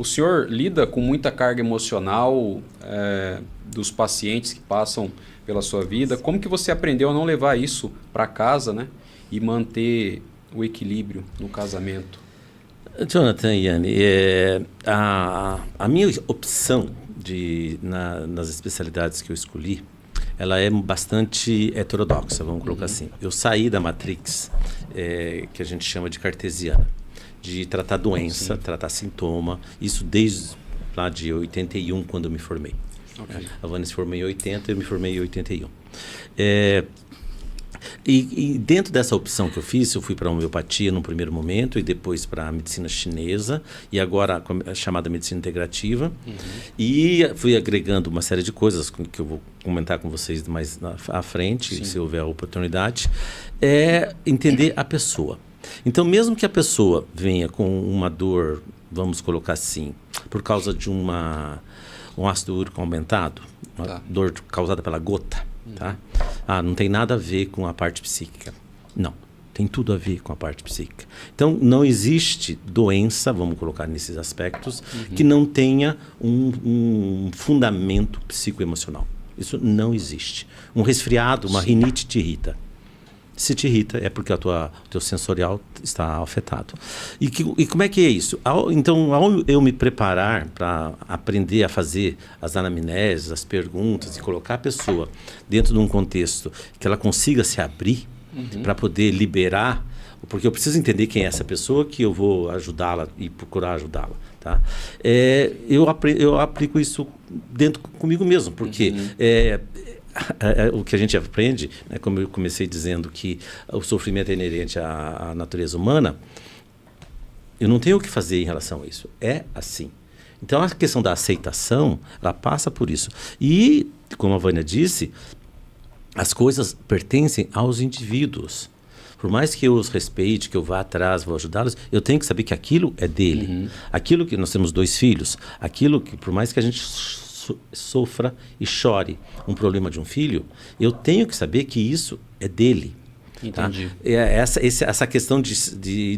O senhor lida com muita carga emocional dos pacientes que passam pela sua vida. Como que você aprendeu a não levar isso para casa, né? E manter o equilíbrio no casamento? Jonathan e Yane, a minha opção nas especialidades que eu escolhi, ela é bastante heterodoxa, vamos colocar assim. Eu saí da matrix, que a gente chama de cartesiana, de tratar doença, tratar sintoma, isso desde lá de 81, quando eu me formei. Okay. A Vânia se formou em 80, eu me formei em 81. E dentro dessa opção que eu fiz, eu fui para a homeopatia no primeiro momento e depois para a medicina chinesa e agora a chamada medicina integrativa. E fui agregando uma série de coisas que eu vou comentar com vocês mais à frente, se houver a oportunidade. Entender a pessoa. Então, mesmo que a pessoa venha com uma dor, vamos colocar assim, por causa de um ácido úrico aumentado, uma dor causada pela gota, tá? Não tem nada a ver com a parte psíquica. Não, tem tudo a ver com a parte psíquica. Então, não existe doença, vamos colocar nesses aspectos, que não tenha um fundamento psicoemocional. Isso não existe. Um resfriado, uma rinite te irrita. Se te irrita, é porque o teu sensorial está afetado. E como é que é isso? Então, ao eu me preparar para aprender a fazer as anamneses, as perguntas, e colocar a pessoa dentro de um contexto que ela consiga se abrir para poder liberar, porque eu preciso entender quem é essa pessoa, que eu vou ajudá-la e procurar ajudá-la. Tá? Eu aplico isso dentro comigo mesmo, porque... o que a gente aprende, né, como eu comecei dizendo que o sofrimento é inerente à natureza humana, eu não tenho o que fazer em relação a isso. É assim. Então, a questão da aceitação, ela passa por isso. E, como a Vânia disse, as coisas pertencem aos indivíduos. Por mais que eu os respeite, que eu vá atrás, vou ajudá-los, eu tenho que saber que aquilo é dele. Aquilo que nós temos 2 filhos, aquilo que, por mais que a gente sofra e chore um problema de um filho, eu tenho que saber que isso é dele. Entendi. Tá? Essa questão de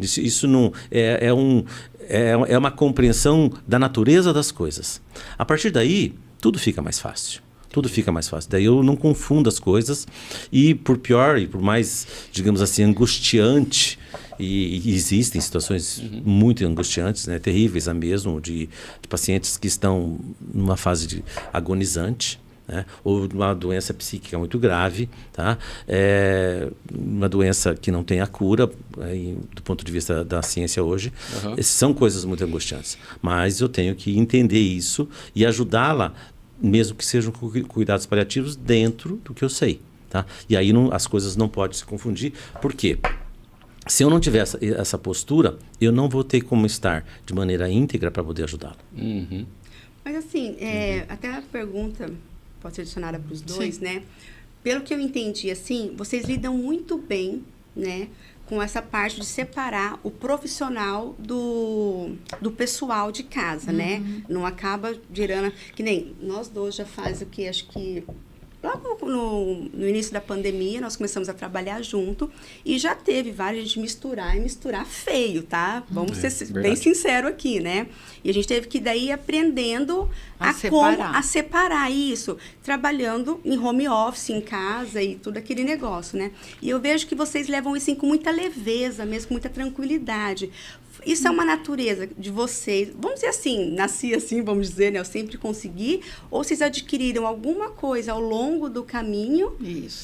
isso não é uma compreensão da natureza das coisas. A partir daí, tudo fica mais fácil. Tudo fica mais fácil. Daí eu não confundo as coisas e por pior e por mais, digamos assim, angustiante, e existem situações muito angustiantes, né, terríveis mesmo, de pacientes que estão numa fase agonizante, né, ou uma doença psíquica muito grave, tá? Uma doença que não tem a cura, do ponto de vista da ciência hoje. São coisas muito angustiantes. Mas eu tenho que entender isso e ajudá-la, mesmo que sejam cuidados paliativos, dentro do que eu sei. Tá? E aí as coisas não podem se confundir. Por quê? Se eu não tiver essa postura, eu não vou ter como estar de maneira íntegra para poder ajudá-lo. Mas assim, até a pergunta pode ser adicionada para os dois, né? Pelo que eu entendi, assim, vocês lidam muito bem, né, com essa parte de separar o profissional do pessoal de casa, né? Não acaba girando... Que nem nós dois já faz o que, acho que... Logo no início da pandemia, nós começamos a trabalhar junto e já teve várias, a gente misturar feio, tá? Vamos ser bem sinceros aqui, né? E a gente teve que daí aprendendo a separar isso, trabalhando em home office, em casa e tudo aquele negócio, né? E eu vejo que vocês levam isso com muita leveza, mesmo com muita tranquilidade. Isso é uma natureza de vocês, vamos dizer assim, nasci assim, vamos dizer, né? Eu sempre consegui, ou vocês adquiriram alguma coisa ao longo do caminho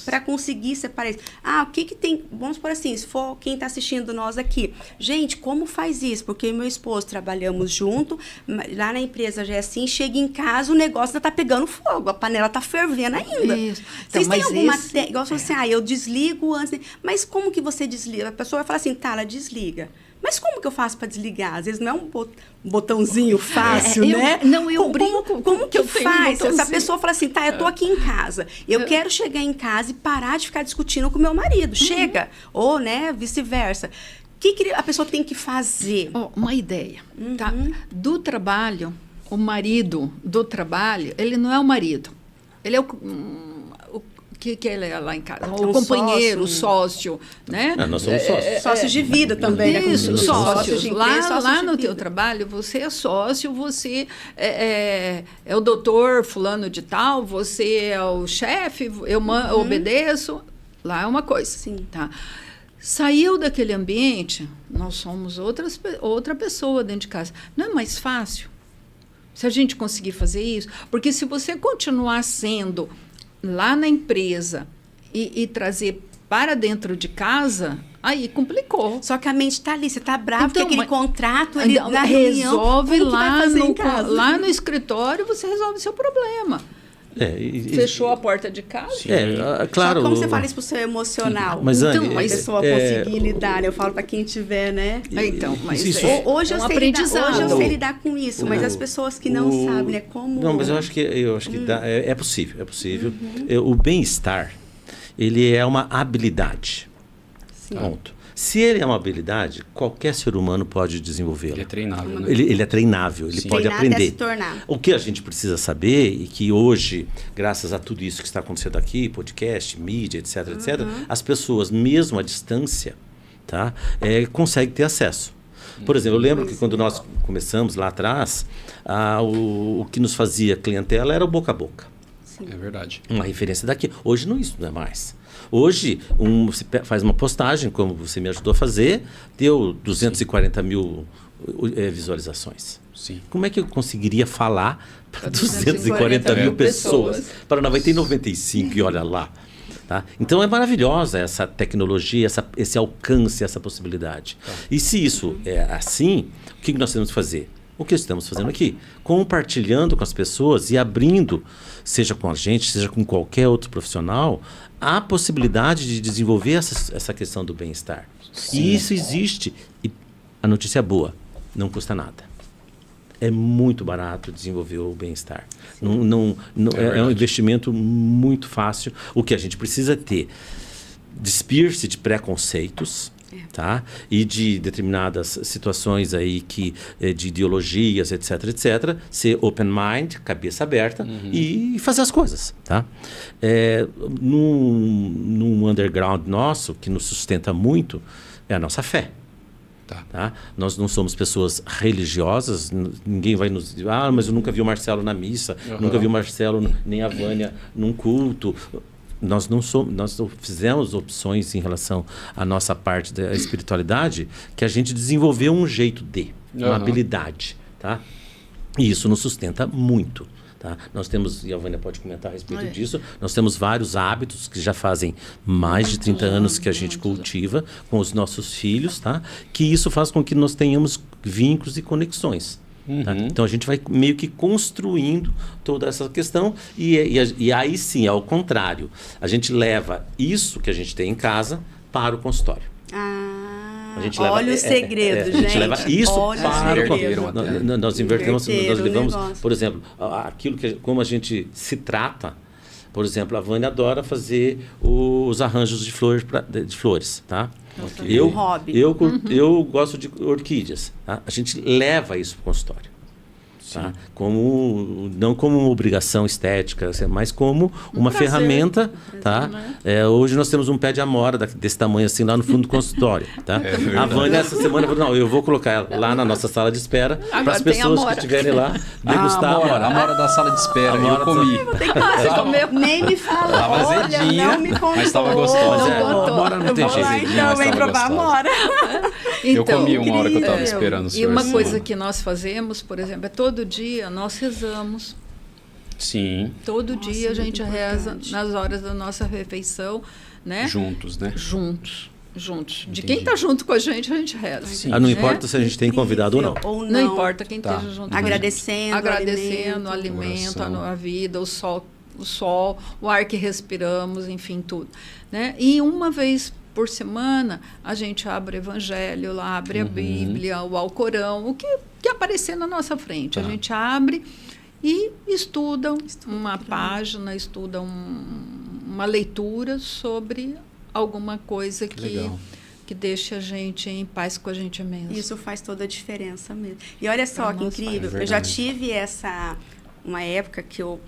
para conseguir separar isso? O que tem, vamos por assim, se for quem está assistindo nós aqui, gente, como faz isso? Porque eu e meu esposo trabalhamos junto, lá na empresa já é assim, chega em casa, o negócio já está pegando fogo, a panela está fervendo ainda. Isso. Vocês têm alguma igual assim, eu desligo antes, mas como que você desliga? A pessoa vai falar assim, ela desliga. Mas como que eu faço para desligar? Às vezes não é um botãozinho fácil, né? Eu brinco. Como que faz? Essa pessoa fala assim, eu tô aqui em casa. Eu quero chegar em casa e parar de ficar discutindo com o meu marido. Chega. Ou, né, vice-versa. O que a pessoa tem que fazer? Uma ideia. Tá? Do trabalho, o marido do trabalho, ele não é o marido. Ele é o que ele é lá em casa? Um O companheiro, sócio. o sócio, né? Nós somos sócios. Sócios de vida também, né? Isso, Como sócios. de empresa, sócios Lá de no vida. teu trabalho, você é sócio, você é o doutor fulano de tal, você é o chefe, eu obedeço. Lá é uma coisa. Sim. Tá? Saiu daquele ambiente, nós somos outra pessoa dentro de casa. Não é mais fácil? Se a gente conseguir fazer isso? Porque se você continuar sendo lá na empresa e trazer para dentro de casa, aí complicou. Só que a mente está ali, você está bravo, Então, porque aquele mas- contrato, ele Então, na reunião, resolve como que vai fazer em casa? lá no escritório, você resolve seu problema. Fechou a porta de casa? Claro. Só como você fala isso pro seu emocional? Mas, Então, Anne, A mas- pessoa conseguir lidar, né? Eu falo para quem tiver, né? Então, mas Isso- Hoje, é eu um sei aprendizado. hoje eu sei lidar com isso, mas as pessoas que não sabem, né? Como... Não, mas eu acho que é possível, é possível. O bem-estar, ele é uma habilidade. Sim. Ponto. Se ele é uma habilidade, qualquer ser humano pode desenvolvê-lo. Ele é treinável, né? Ele é treinável, ele Sim. pode Treinar até aprender. se tornar. O que a gente precisa saber, e que hoje, graças a tudo isso que está acontecendo aqui, podcast, mídia, etc., etc., as pessoas, mesmo à distância, tá, conseguem ter acesso. Por exemplo, eu lembro que quando nós começamos lá atrás, o que nos fazia clientela era o boca a boca. É verdade. Uma referência daqui. Hoje isso não é mais. Hoje, você faz uma postagem, como você me ajudou a fazer, deu 240 mil visualizações. Sim. Como é que eu conseguiria falar para 240 240 mil mil pessoas? pessoas. Para 95 e olha lá. Tá? Então é maravilhosa essa tecnologia, esse alcance, essa possibilidade. E se isso é assim, o que nós temos que fazer? O que estamos fazendo aqui? Compartilhando com as pessoas e abrindo, seja com a gente, seja com qualquer outro profissional, a possibilidade de desenvolver essa questão do bem-estar. E isso existe. E a notícia boa, não custa nada. É muito barato desenvolver o bem-estar. É um investimento muito fácil. O que a gente precisa ter, despir-se de preconceitos, tá? E de determinadas situações aí de ideologias, etc., etc., ser open mind, cabeça aberta, e fazer as coisas, tá? Num underground nosso, que nos sustenta muito, é a nossa fé. Tá? Nós não somos pessoas religiosas, ninguém vai nos dizer, mas eu nunca vi o Marcelo na missa, nunca vi o Marcelo nem a Vânia num culto. Nós não somos, nós fizemos opções em relação à nossa parte da espiritualidade que a gente desenvolveu um jeito uma habilidade, tá? E isso nos sustenta muito. Tá? Nós temos, e a Vânia pode comentar a respeito disso, nós temos vários hábitos que já fazem mais de 30 anos que a gente cultiva com os nossos filhos, tá? Que isso faz com que nós tenhamos vínculos e conexões. Tá? Então a gente vai meio que construindo toda essa questão e aí sim, ao contrário, a gente leva isso que a gente tem em casa para o consultório. A gente olha o segredo, gente. A gente leva isso para o segredo. Nós invertemos, nós levamos, negócio. por exemplo, aquilo como a gente se trata. Por exemplo, a Vânia adora fazer os arranjos de flores, tá? Okay. Um hobby. Eu gosto de orquídeas. Tá? A gente leva isso para o consultório. Tá? Não como uma obrigação estética, mas como uma ferramenta. Tá? Né? Hoje nós temos um pé de amora desse tamanho assim lá no fundo do consultório. Tá? A Vânia essa semana falou, não, eu vou colocar ela lá na nossa sala de espera para as pessoas que estiverem lá degustar a amora da sala de espera. Eu comi. Você comeu? Nem me fala. Tava azedinha, não me contou. mas estava gostosa. A amora não tem jeito. Então, vem provar a amora. Eu comi uma hora que eu estava incrível. esperando o E senhor. uma coisa que nós fazemos, por exemplo, é todo dia nós rezamos. Sim, Todo Nossa, dia a muito gente reza importante. nas horas da nossa refeição, né? juntos, né? Juntos. De Entendi. quem está junto com a gente reza. Sim. Não importa se a gente tem convidado ou não. Ou Não importa quem Tá. esteja junto Agradecendo, com a gente. Agradecendo o alimento, Oração. a vida, o sol, o ar que respiramos, enfim, tudo. Né? E uma vez por semana, a gente abre o evangelho, lá abre a Bíblia, o Alcorão, o que aparecer na nossa frente. A gente abre e estuda uma página, estuda uma leitura sobre alguma coisa que deixe a gente em paz com a gente mesmo. Isso faz toda a diferença mesmo. E olha só que incrível, É eu já verdade. tive uma época que eu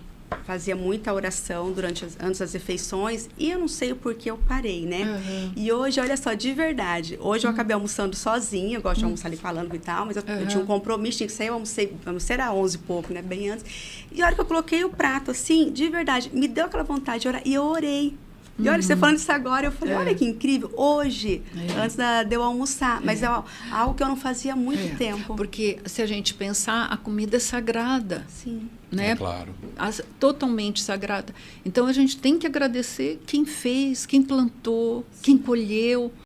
fazia muita oração antes das refeições e eu não sei o porquê eu parei, né? E hoje, olha só, de verdade, hoje eu acabei almoçando sozinha, eu gosto de almoçar ali falando e tal, mas eu tinha um compromisso, tinha que sair, eu almocei às 11 e pouco, né? Bem antes. E a hora que eu coloquei o prato, assim, de verdade, me deu aquela vontade de orar e eu orei. E olha, você falando isso agora, eu falei, olha que incrível, hoje, antes de eu almoçar, mas é algo que eu não fazia há muito tempo. Porque se a gente pensar, a comida é sagrada. Sim. Né? É claro. Totalmente sagrada. Então a gente tem que agradecer quem fez, quem plantou, quem colheu.